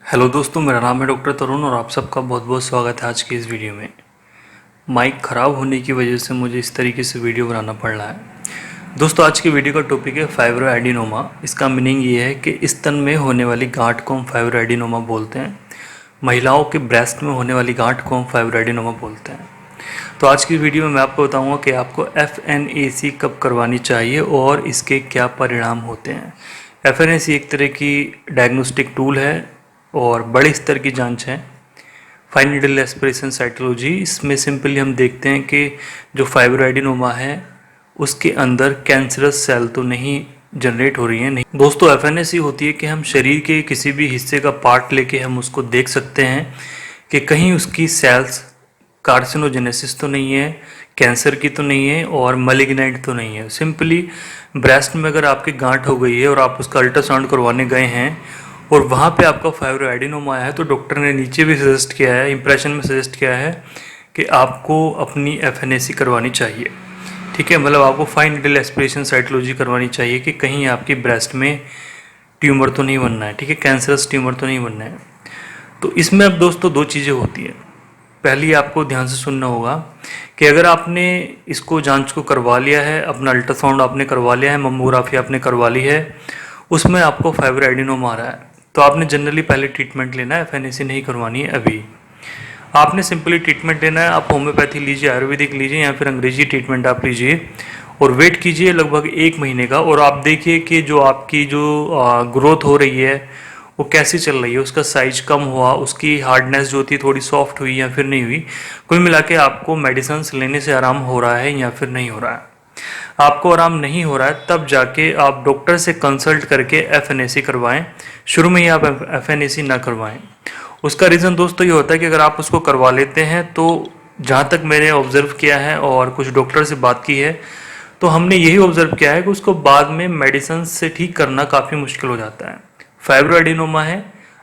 Hello दोस्तों, मेरा नाम है डॉक्टर तरुण और आप सबका बहुत बहुत स्वागत है आज की इस वीडियो में। माइक ख़राब होने की वजह से मुझे इस तरीके से वीडियो बनाना पड़ रहा है। दोस्तों, आज की वीडियो का टॉपिक है फाइब्रोएडिनोमा। इसका मीनिंग ये है कि स्तन में होने वाली गांठ को हम फाइब्रोएडिनोमा बोलते हैं। महिलाओं के ब्रेस्ट में होने वाली गांठ को हम फाइब्रोएडिनोमा बोलते हैं। तो आज की वीडियो में मैं आपको बताऊँगा कि आपको FNAC कब करवानी चाहिए और इसके क्या परिणाम होते हैं। FNAC एक तरह की डायग्नोस्टिक टूल है और बड़े स्तर की जांच है। फाइन नीडल एस्पिरेशन साइटोलॉजी, इसमें सिंपली हम देखते हैं कि जो फाइब्रोएडिनोमा है उसके अंदर कैंसरस सेल तो नहीं जनरेट हो रही है। नहीं दोस्तों, FNAC होती है कि हम शरीर के किसी भी हिस्से का पार्ट लेके हम उसको देख सकते हैं कि कहीं उसकी सेल्स कार्सिनोजेनेसिस तो नहीं है, कैंसर की तो नहीं है और मलिग्नेंट तो नहीं है। सिंपली ब्रेस्ट में अगर आपकी गांठ हो गई है और आप उसका अल्ट्रासाउंड करवाने गए हैं और वहाँ पे आपका फाइब्रोएडिनोमा आया है, तो डॉक्टर ने नीचे भी सजेस्ट किया है, इंप्रेशन में सजेस्ट किया है कि आपको अपनी FNAC करवानी चाहिए। ठीक है, मतलब आपको फाइन नीडल एस्पिरेशन साइटोलॉजी करवानी चाहिए कि कहीं आपकी ब्रेस्ट में ट्यूमर तो नहीं बनना है। ठीक है, कैंसरस ट्यूमर तो नहीं बनना है। तो इसमें अब दोस्तों दो चीज़ें होती हैं। पहली आपको ध्यान से सुनना होगा कि अगर आपने इसको जांच को करवा लिया है, अपना अल्ट्रासाउंड आपने करवा लिया है, मम्मोग्राफी आपने करवा ली है, उसमें आपको फाइब्रोएडिनोमा आ रहा है, तो आपने जनरली पहले ट्रीटमेंट लेना है। FNAC नहीं करवानी है अभी। आपने सिंपली ट्रीटमेंट लेना है। आप होम्योपैथी लीजिए, आयुर्वेदिक लीजिए या फिर अंग्रेजी ट्रीटमेंट आप लीजिए और वेट कीजिए लगभग 1 महीने का, और आप देखिए कि जो आपकी जो ग्रोथ हो रही है वो कैसी चल रही है। उसका साइज कम हुआ, उसकी हार्डनेस जो होती है थोड़ी सॉफ्ट हुई या फिर नहीं हुई। कुल मिला के आपको मेडिसिन लेने से आराम हो रहा है या फिर नहीं हो रहा है। आपको आराम नहीं हो रहा है तब जाके आप डॉक्टर से कंसल्ट करके FNAC करवाएं। शुरू में ही आप FNAC ना करवाएं। उसका रीज़न दोस्तों ये होता है कि अगर आप उसको करवा लेते हैं तो जहाँ तक मैंने ऑब्जर्व किया है और कुछ डॉक्टर से बात की है, तो हमने यही ऑब्जर्व किया है कि उसको बाद में मेडिसिन से ठीक करना काफ़ी मुश्किल हो जाता है। फाइब्रोएडिनोमा है,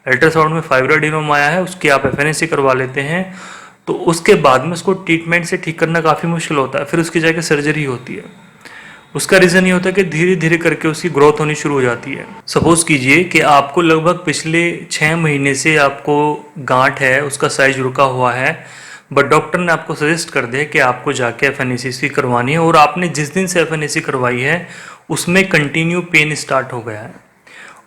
अल्ट्रासाउंड में फाइब्रोएडिनोमा आया है, उसकी आप FNAC करवा लेते हैं तो उसके बाद में उसको ट्रीटमेंट से ठीक करना काफ़ी मुश्किल होता है। फिर उसकी जगह सर्जरी होती है। उसका रीज़न ये होता है कि धीरे धीरे करके उसकी ग्रोथ होनी शुरू हो जाती है। सपोज कीजिए कि आपको लगभग पिछले 6 महीने से आपको गांठ है, उसका साइज रुका हुआ है, बट डॉक्टर ने आपको सजेस्ट कर दिया कि आपको जाके FNAC करवानी है, और आपने जिस दिन से FNAC करवाई है उसमें कंटिन्यू पेन स्टार्ट हो गया है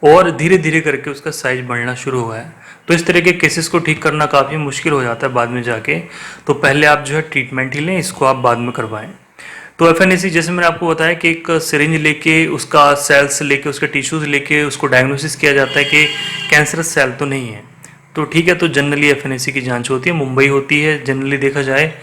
और धीरे धीरे करके उसका साइज बढ़ना शुरू हुआ है। तो इस तरह के केसेस को ठीक करना काफ़ी मुश्किल हो जाता है बाद में जाके। तो पहले आप जो है ट्रीटमेंट ही लें, इसको आप बाद में करवाएं। तो FNAC जैसे मैंने आपको बताया कि एक सिरिंज लेके उसका सेल्स लेके उसके टिश्यूज़ लेके उसको डायग्नोसिस किया जाता है कि कैंसरस सेल तो नहीं है। तो ठीक है, तो जनरली FNAC की जांच होती है, मुंबई होती है जनरली देखा जाए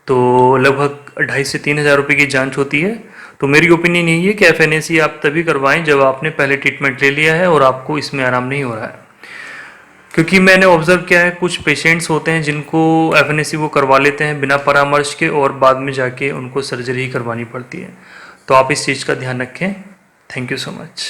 तो लगभग 2,500 से 3,000 रुपये की जांच होती है। तो मेरी ओपिनियन यही है कि FNAC आप तभी करवाएं जब आपने पहले ट्रीटमेंट ले लिया है और आपको इसमें आराम नहीं हो रहा है। क्योंकि मैंने ऑब्जर्व किया है कुछ पेशेंट्स होते हैं जिनको FNAC वो करवा लेते हैं बिना परामर्श के और बाद में जाके उनको सर्जरी करवानी पड़ती है। तो आप इस चीज़ का ध्यान रखें। Thank you so much.